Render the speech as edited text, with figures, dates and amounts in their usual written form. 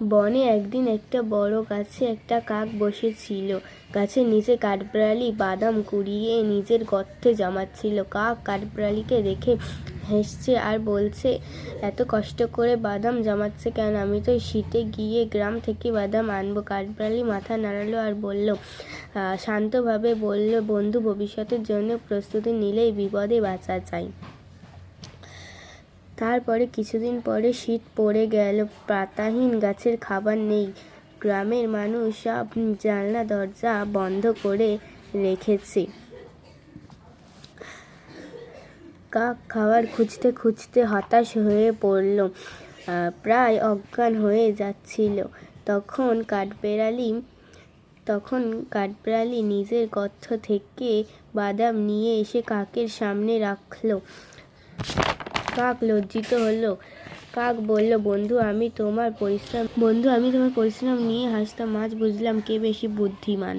বনে একদিন একটা বড় গাছে একটা কাক বসেছিল। গাছের নিচে কাঠবিড়ালি বাদাম কুড়িয়ে নিজের গর্তে জমাচ্ছিল। কাক কাঠবিড়ালিকে দেখে হেসছে আর বলছে, এত কষ্ট করে বাদাম জমাচ্ছে কেন? আমি তো শীতে গিয়ে গ্রাম থেকে বাদাম আনবো। কাঠবিড়ালি মাথা নাড়ালো আর বলল, শান্তভাবে বলল, বন্ধু, ভবিষ্যতের জন্য প্রস্তুতি নিলেই বিপদে বাঁচা যায়। তারপরে কিছুদিন পরে শীত পড়ে গেল। পাতাহীন গাছের খাবার নেই। গ্রামের মানুষ সব জানলা দরজা বন্ধ করে রেখেছে। কাক খাবার খুঁজতে খুঁজতে হতাশ হয়ে পড়ল, প্রায় অজ্ঞান হয়ে যাচ্ছিল। তখন কাঠবিড়ালি নিজের গর্ত থেকে বাদাম নিয়ে এসে কাকের সামনে রাখল। কাক লজ্জিত হলো। কাক বলল, বন্ধু, আমি তোমার পরিশ্রম নিয়ে হাসতাম, আজ বুঝলাম কে বেশি বুদ্ধিমান।